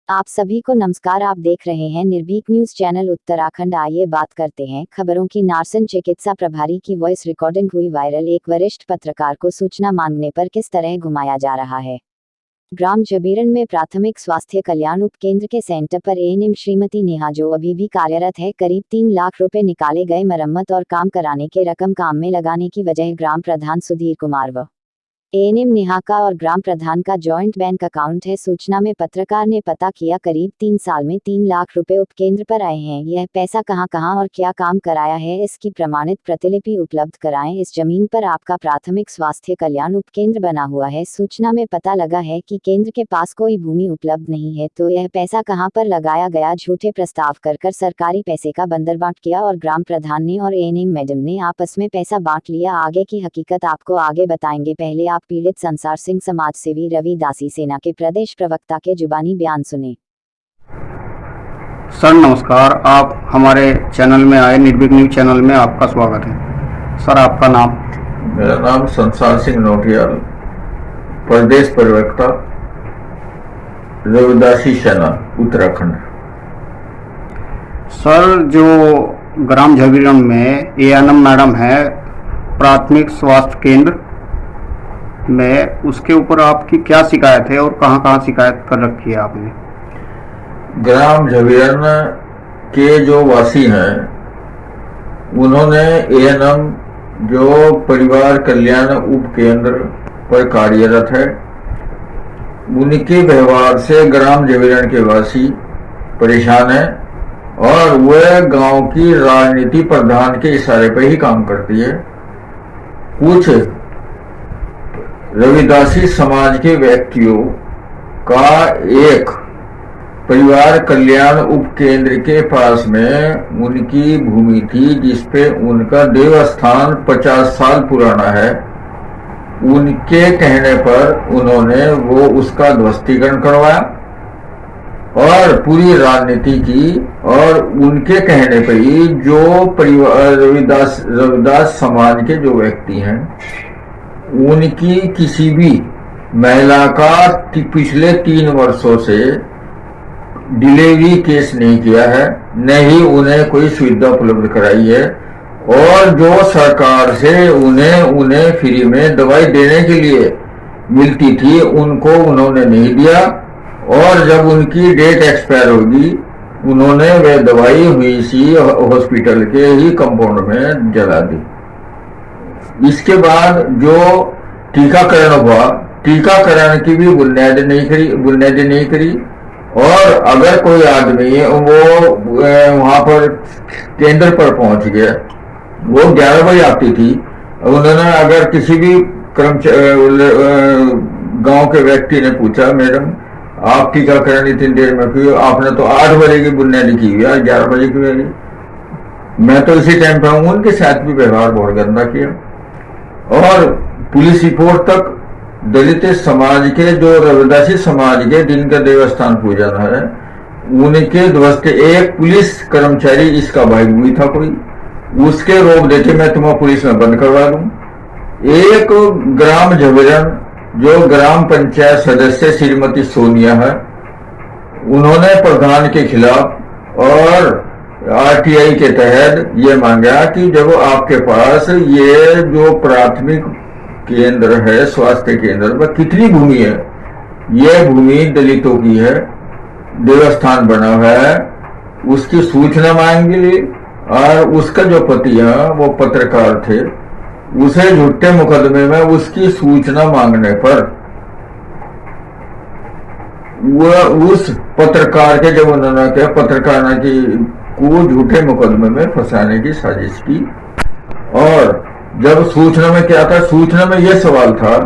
आप सभी को नमस्कार। आप देख रहे हैं निर्भीक न्यूज चैनल उत्तराखंड। आइए बात करते हैं खबरों की। नारसन चिकित्सा प्रभारी की वॉइस रिकॉर्डिंग हुई वायरल। एक वरिष्ठ पत्रकार को सूचना मांगने पर किस तरह घुमाया जा रहा है। ग्राम जबीरन में प्राथमिक स्वास्थ्य कल्याण उपकेंद्र के सेंटर पर एएनएम श्रीमती नेहा, जो अभी भी कार्यरत है, करीब 3 लाख रुपए निकाले गए। मरम्मत और काम कराने के रकम काम में लगाने की वजह ग्राम प्रधान सुधीर कुमार व एएनएम नेहा का और ग्राम प्रधान का जॉइंट बैंक अकाउंट है। सूचना में पत्रकार ने पता किया, करीब 3 साल में 3 लाख रुपए उपकेंद्र पर आए हैं। यह पैसा कहां और क्या काम कराया है, इसकी प्रमाणित प्रतिलिपि उपलब्ध कराएं। इस जमीन पर आपका प्राथमिक स्वास्थ्य कल्याण उपकेंद्र बना हुआ है। सूचना में पता लगा है कि केंद्र के पास कोई भूमि उपलब्ध नहीं है, तो यह पैसा कहां पर लगाया गया। झूठे प्रस्ताव कर सरकारी पैसे का बंदरबांट किया और ग्राम प्रधान ने और एएनएम मैडम ने आपस में पैसा बांट लिया। आगे की हकीकत आपको आगे बताएंगे। पहले आप पीड़ित संसार सिंह समाज सेवी रवि दासी सेना के प्रदेश प्रवक्ता के जुबानी बयान सुने। सर नमस्कार, आप हमारे चैनल में आए। निर्भीक न्यूज चैनल में आपका स्वागत है। सर आपका नाम? मेरा नाम संसार सिंह नोटियाल, प्रदेश प्रवक्ता रविदासी सेना उत्तराखंड। सर जो ग्राम झबीरन में एएनएम मैडम है प्राथमिक स्वास्थ्य केंद्र में, उसके ऊपर आपकी क्या शिकायत है और कहां शिकायत कर रखी है आपने? ग्राम झबीरन के जो वासी हैं उन्होंने एएनएम जो परिवार कल्याण उप केंद्र पर कार्यरत है, उनके व्यवहार से ग्राम झबीरन के वासी परेशान हैं और वह गांव की राजनीति प्रधान के इशारे पर ही काम करती है। कुछ रविदासी समाज के व्यक्तियों का एक परिवार कल्याण उपकेंद्र के पास में उनकी भूमि थी, जिसपे उनका देवस्थान 50 साल पुराना है। उनके कहने पर उन्होंने वो उसका ध्वस्तीकरण करवाया और पूरी राजनीति की, और उनके कहने पर ही जो परिवार रविदास समाज के जो व्यक्ति हैं उनकी किसी भी महिला का पिछले 3 वर्षों से डिलीवरी केस नहीं किया है, न ही उन्हें कोई सुविधा उपलब्ध कराई है, और जो सरकार से उन्हें फ्री में दवाई देने के लिए मिलती थी उनको उन्होंने नहीं दिया, और जब उनकी डेट एक्सपायर होगी उन्होंने वह दवाई हुई सी हॉस्पिटल के ही कंपाउंड में जला दी। इसके बाद जो टीकाकरण हुआ, टीकाकरण की भी बुनियादी नहीं करी, और अगर कोई आदमी वो वहां पर केंद्र पर पहुंच गया, वो 11 बजे आती थी, उन्होंने अगर किसी भी गांव के व्यक्ति ने पूछा, मैडम आप टीकाकरण इतनी देर में क्यों, आपने तो 8 बजे की बुनियादी की हुई है, 11 बजे की हुई। मैं तो इसी टाइम पे हूं। उनके साथ भी व्यवहार बहुत गंदा किया, और पुलिस रिपोर्ट तक दलित समाज के जो रविदासी समाज के जिनका देवस्थान पूजन है उनके ध्वस्त एक पुलिस कर्मचारी इसका भाई हुई था कोई, उसके रोक देते मैं तुम्हें पुलिस में बंद करवा दूं। एक ग्राम झबीरन जो ग्राम पंचायत सदस्य श्रीमती सोनिया है, उन्होंने प्रधान के खिलाफ और आरटीआई के तहत ये मांगा कि जब आपके पास ये जो प्राथमिक केंद्र है स्वास्थ्य केंद्र में कितनी भूमि है, ये भूमि दलितों की है, देवस्थान बना हुआ है, उसकी सूचना मांगी। और उसका जो पति है वो पत्रकार थे, उसे झूठे मुकदमे में उसकी सूचना मांगने पर वह उस पत्रकार के जब उन्होंने क्या पत्रकार की को झूठे मुकदमे में फंसाने की साजिश की। और जब सूचना में क्या था, सूचना में यह सवाल था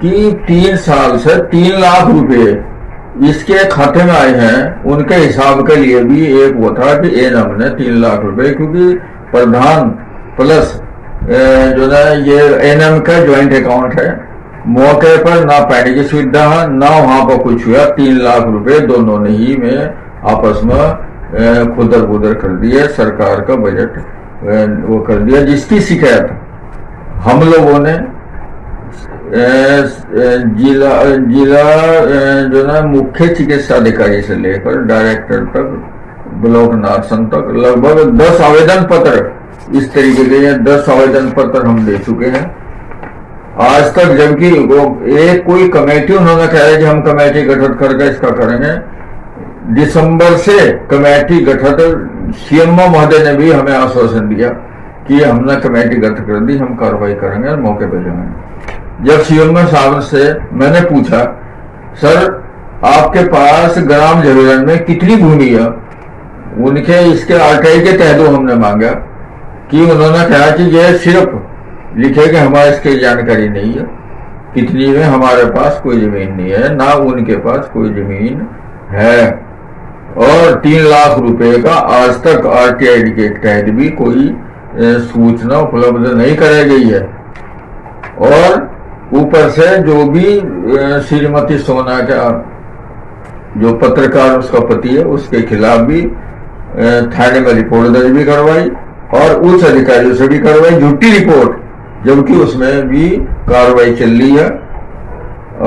कि 3 साल से 3 लाख रुपए इसके खाते में आए हैं, उनके हिसाब के लिए भी एक वो था कि एएनएम ने 3 लाख रुपए, क्योंकि प्रधान प्लस जो है ये एएनएम का ज्वाइंट अकाउंट है, मौके पर ना पानी की सुविधा है ना वहां पर कुछ हुआ। 3 लाख रुपए दोनों ने ही में आपस में खुदर कर दिया, सरकार का बजट वो कर दिया, जिसकी शिकायत हम लोगों ने जिला जिला जो ना मुख्य चिकित्सा अधिकारी से लेकर डायरेक्टर तक, ब्लॉक नार्सन तक लगभग 10 आवेदन पत्र इस तरीके के 10 आवेदन पत्र हम दे चुके हैं आज तक। जबकि वो एक कोई कमेटी उन्होंने कहा है कि हम कमेटी गठित करके इसका करेंगे। दिसंबर से कमेटी गठित, सीएमओ महोदय ने भी हमें आश्वासन दिया कि हमने कमेटी गठित कर दी, हम कार्रवाई करेंगे और मौके पर जाएंगे। जब सीएमओ साहब से मैंने पूछा, सर आपके पास ग्राम झवेरन में कितनी भूमि है, उनके इसके आरटीआई के तहत हमने मांगा कि उन्होंने कहा कि ये सिर्फ लिखे कि हमारे इसकी जानकारी नहीं है, कितनी में हमारे पास कोई जमीन नहीं है, ना उनके पास कोई जमीन है, और 3 लाख रुपए का आज तक आरटीआई के तहत भी कोई सूचना उपलब्ध नहीं कराई गई है। और ऊपर से जो भी श्रीमती सोना का जो पत्रकार उसका पति है उसके खिलाफ भी थाने में रिपोर्ट दर्ज भी करवाई और उच्च अधिकारियों से भी करवाई झूठी रिपोर्ट, जबकि उसमें भी कार्रवाई चल रही है।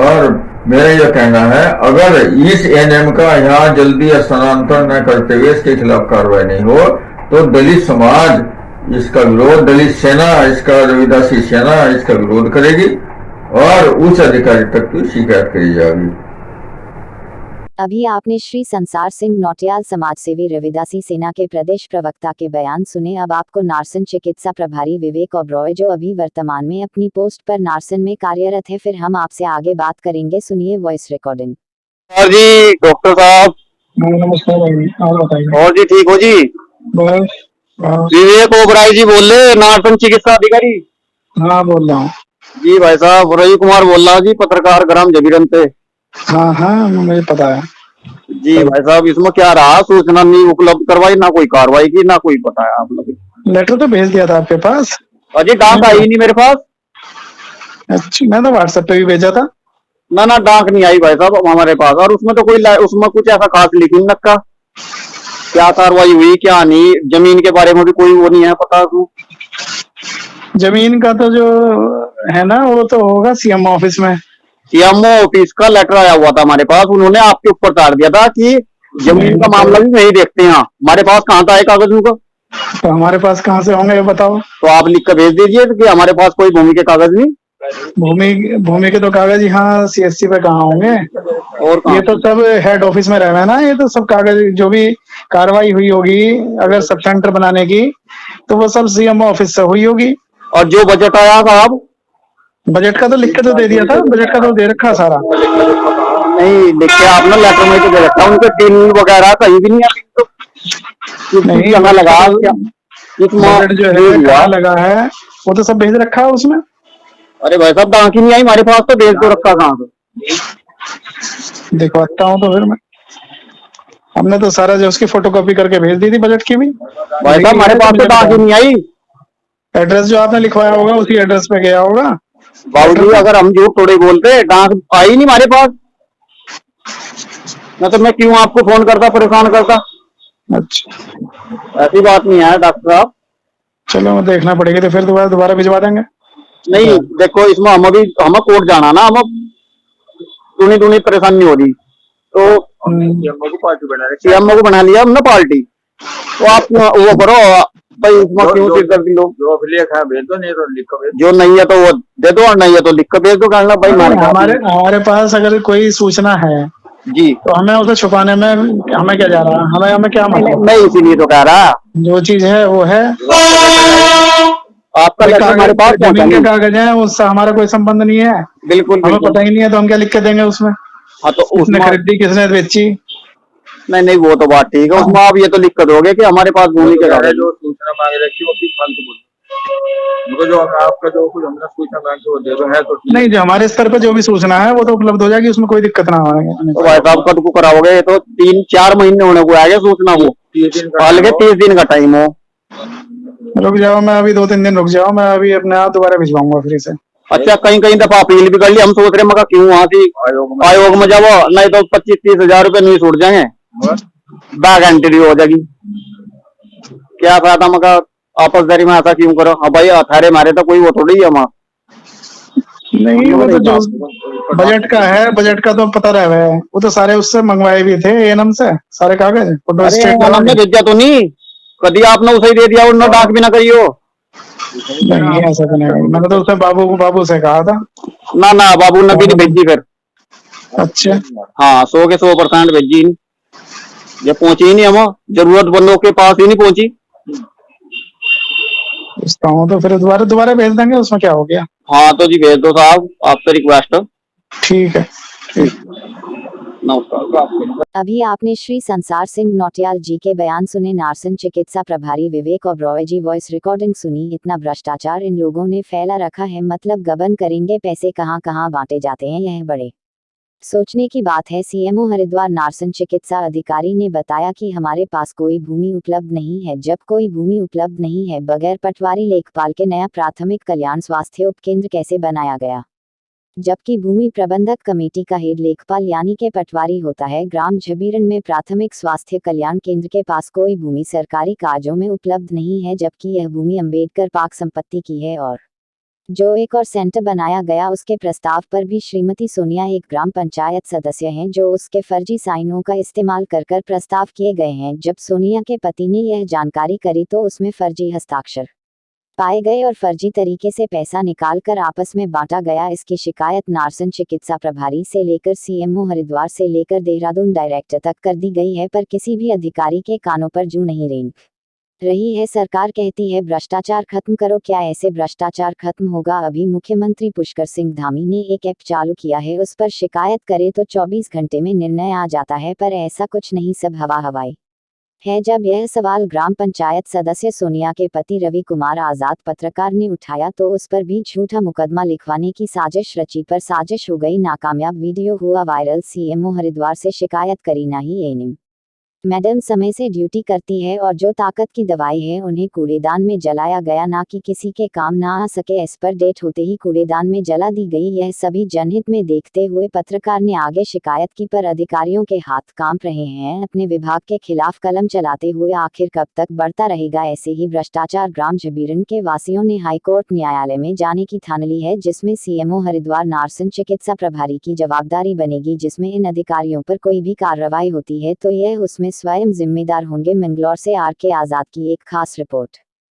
और मेरा यह कहना है, अगर इस एनएम का यहाँ जल्दी स्थानांतरण न करते हुए इसके खिलाफ कार्रवाई नहीं हो तो दलित समाज इसका विरोध, दलित सेना, इसका रविदासी सेना इसका विरोध करेगी और उच्च अधिकारी तक की शिकायत करी जाएगी। अभी आपने श्री संसार सिंह नौटियाल समाजसेवी रविदासी सेना के प्रदेश प्रवक्ता के बयान सुने। अब आपको नारसन चिकित्सा प्रभारी विवेक ओबरॉय, जो अभी वर्तमान में अपनी पोस्ट पर नारसन में कार्यरत है, फिर हम आपसे आगे बात करेंगे। सुनिए वॉइस रिकॉर्डिंग। जी डॉक्टर साहब नमस्कार भाई, और बताइए। और जी ठीक हो जी? बस विवेक ओबराय जी बोल रहे, नारसन चिकित्सा अधिकारी? हाँ बोल रहा हूँ जी भाई साहब, रवि कुमार बोल रहा जी, पत्रकार ग्राम झवेरन से। हाँ हाँ मुझे पता है जी भाई साहब, इसमें क्या रहा, सूचना नहीं उपलब्ध करवाई, ना कोई कार्रवाई की, ना कोई बताया आप लोग। लेटर तो भेज दिया था आपके पास। अजी डाक आई नहीं मेरे पास। अच्छा, मैं तो व्हाट्सएप पे भी भेजा था। ना डाक नहीं आई भाई साहब हमारे पास। और उसमें तो कोई उसमें कुछ ऐसा खास लिख नहीं रखा, क्या कार्रवाई हुई क्या नहीं, जमीन के बारे में भी कोई वो नहीं है पता। जमीन का तो जो है ना वो तो होगा सीएम ऑफिस में। सीएमओ ऑफिस का लेटर आया हुआ था हमारे पास, उन्होंने आपके ऊपर तार दिया था कि जमीन का मामला भी नहीं देखते हैं। हमारे पास कहाँ था कागज उनका? तो हमारे पास कहाँ से होंगे ये बताओ। तो आप लिख कर भेज दीजिए कि हमारे पास कोई भूमि के कागज नहीं। भूमि के तो कागज यहाँ सीएससी पे कहाँ होंगे, और ये तो सब हेड ऑफिस में रह ना। ये तो सब कागज जो भी कार्रवाई हुई होगी अगर सब सेंटर बनाने की तो वो सब सीएम ऑफिस से हुई होगी। और जो बजट आया साहब, बजट का तो लिख के तो दे दिया था, बजट का तो दे रखा सारा। नहीं लिख के आपने लेटर में तो दे रखा, उनके टीम वगैरह कहीं भी नहीं है। तो नहीं हमें लगा बजट जो है कहाँ लगा है वो तो सब भेज रखा है उसमें। अरे भाई साहब डाक ही नहीं आई हमारे पास, तो भेज तो रखा कहाँ से? दिखवाता हूँ तो फिर मैं, हमने तो सारा जो उसकी फोटोकॉपी करके भेज दी थी बजट की भी। भाई साहब हमारे पास तो डाक ही नहीं आई। एड्रेस जो आपने लिखवाया होगा उसी एड्रेस पे गया होगा। बाबूजी अगर हम झूठ थोड़े बोलते, डाक आई नहीं हमारे पास, न तो मैं क्यों आपको फोन करता, परेशान करता। अच्छा ऐसी बात नहीं है डॉक्टर साहब। चलो मैं देखना पड़ेगी तो फिर दोबारा भिजवा देंगे। नहीं देखो इसमें हम कोर्ट जाना ना, हम टूनी परेशानी हो रही तो सीएमओ को बना लिया हमने पार्टी। तो आप वो करो भाई, इसमें क्यों सिर दर्दी लोग जो अभिलेख है भेज दो, नहीं तो लिख कर भेज दो, जो नहीं है तो वो दे दो और नहीं है तो लिख कर भेज दो। कहना भाई हमारे पास अगर कोई सूचना है जी तो हमें उसे छुपाने में हमें क्या जा रहा है, हमें क्या मतलब। मैं इसीलिए तो कह रहा, जो चीज है वो है। आपका लेटर हमारे पास जमीन के कागज है, उससे हमारा कोई संबंध नहीं है। बिल्कुल हमें पता ही नहीं है तो हम क्या लिख के देंगे उसमें। हाँ तो उसने खरीदी किसने बेची। नहीं वो तो बात ठीक है, उसमें आप ये तो लिख कर दोगे कि हमारे पास भूमि के कागज जो सूचना मांग रखी वो फालतू बोल, जो आपका जो कुछ हमने सूचना मांगी वो दे दो है तो नहीं, जो हमारे स्तर पर जो भी सूचना है वो तो उपलब्ध हो जाएगी, उसमें कोई दिक्कत ना होगी। तो भाई साहब कद को कराओगे तो 3-4 महीने होने को आएगा सूचना, वो 30 दिन का टाइम हो। रुक जाओ, मैं अभी 2-3 दिन रुक जाओ, मैं अभी अपने आप दोबारा भिजवाऊंगा फिर से। अच्छा कहीं दफा अपील भी कर ली, हम सोच रहे मगर क्यों वहां से आयोग में जाओ, नहीं तो 25-30 हजार रुपए नहीं छूट जाएंगे, बैग एंट्री हो जाएगी। क्या फायदा मगर आपसदारी में ऐसा क्यों करो। हाँ भाई अठारे मारे तो कोई वो थोड़ी है वहां। नहीं, वो तो जो बजट का है, बजट का तो पता रहा है, वो तो सारे उससे मंगवाए भी थे एएनएम से, सारे कागज फोटो अरे स्टेट वाला। हमने भेजा तो नहीं, कभी आपने उसे ही दे दिया और डाक भी ना करियो। नहीं ऐसा तो नहीं, मैंने तो उससे बाबू से कहा था। ना बाबू ने भी नहीं भेजी फिर। अच्छा, हाँ 100% भेजी नहीं, ये पहुंची ही नहीं, हम जरूरत बंदों के पास ही नहीं पहुंची। पूछता हूँ तो फिर दोबारा भेज देंगे, उसमें क्या हो गया। हाँ तो जी भेज दो साहब, आपसे रिक्वेस्ट। ठीक है, ठीक। नमस्कार। अभी आपने श्री संसार सिंह नौटियाल जी के बयान सुने। नार्सन चिकित्सा प्रभारी विवेक ओबरॉय जी वॉइस रिकॉर्डिंग सुनी। इतना भ्रष्टाचार इन लोगों ने फैला रखा है, मतलब गबन करेंगे, पैसे कहाँ कहाँ बांटे जाते हैं, यह बड़े सोचने की बात है। सीएमओ हरिद्वार नार्सन चिकित्सा अधिकारी ने बताया कि हमारे पास कोई भूमि उपलब्ध नहीं है। जब कोई भूमि उपलब्ध नहीं है, बगैर पटवारी लेखपाल के नया प्राथमिक कल्याण स्वास्थ्य उपकेंद्र कैसे बनाया गया, जबकि भूमि प्रबंधक कमेटी का हेड लेखपाल यानी के पटवारी होता है। ग्राम झबीरन में प्राथमिक स्वास्थ्य कल्याण केंद्र के पास कोई भूमि सरकारी कार्यों में उपलब्ध नहीं है, जबकि यह भूमि अंबेडकर पार्क संपत्ति की है और जो एक और सेंटर बनाया गया उसके प्रस्ताव पर भी श्रीमती सोनिया एक ग्राम पंचायत सदस्य हैं, जो उसके फर्जी साइनों का इस्तेमाल कर प्रस्ताव किए गए हैं। जब सोनिया के पति ने यह जानकारी करी तो उसमें फर्जी हस्ताक्षर पाए गए और फर्जी तरीके से पैसा निकालकर आपस में बांटा गया। इसकी शिकायत नार्सन चिकित्सा प्रभारी से लेकर सीएमओ हरिद्वार से लेकर देहरादून डायरेक्टर तक कर दी गई है, पर किसी भी अधिकारी के कानों पर जूं नहीं रेंग रही है। सरकार कहती है भ्रष्टाचार खत्म करो, क्या ऐसे भ्रष्टाचार खत्म होगा? अभी मुख्यमंत्री पुष्कर सिंह धामी ने एक ऐप चालू किया है, उस पर शिकायत करे तो 24 घंटे में निर्णय आ जाता है, पर ऐसा कुछ नहीं, सब हवा हवाई है। जब यह सवाल ग्राम पंचायत सदस्य सोनिया के पति रवि कुमार आजाद पत्रकार ने उठाया तो उस पर भी झूठा मुकदमा लिखवाने की साजिश रची, पर साजिश हो गई नाकामयाब। वीडियो हुआ वायरल। सीएमओ हरिद्वार से शिकायत करी ना ही एएनएम मैडम समय से ड्यूटी करती है और जो ताकत की दवाई है उन्हें कूड़ेदान में जलाया गया, ना कि किसी के काम ना आ सके। एक्सपायर डेट होते ही कूड़ेदान में जला दी गई। यह सभी जनहित में देखते हुए पत्रकार ने आगे शिकायत की, पर अधिकारियों के हाथ कांप रहे हैं अपने विभाग के खिलाफ कलम चलाते हुए। आखिर कब तक बढ़ता रहेगा ऐसे ही भ्रष्टाचार? ग्राम झबीरन के वासियों ने हाईकोर्ट न्यायालय में जाने की ठान ली है, जिसमें सीएमओ हरिद्वार नार्सन चिकित्सा प्रभारी की जवाबदारी बनेगी। जिसमें इन अधिकारियों पर कोई भी कार्रवाई होती है तो यह उसमें स्वयं जिम्मेदार होंगे। मंगलौर से आर के आजाद की एक खास रिपोर्ट।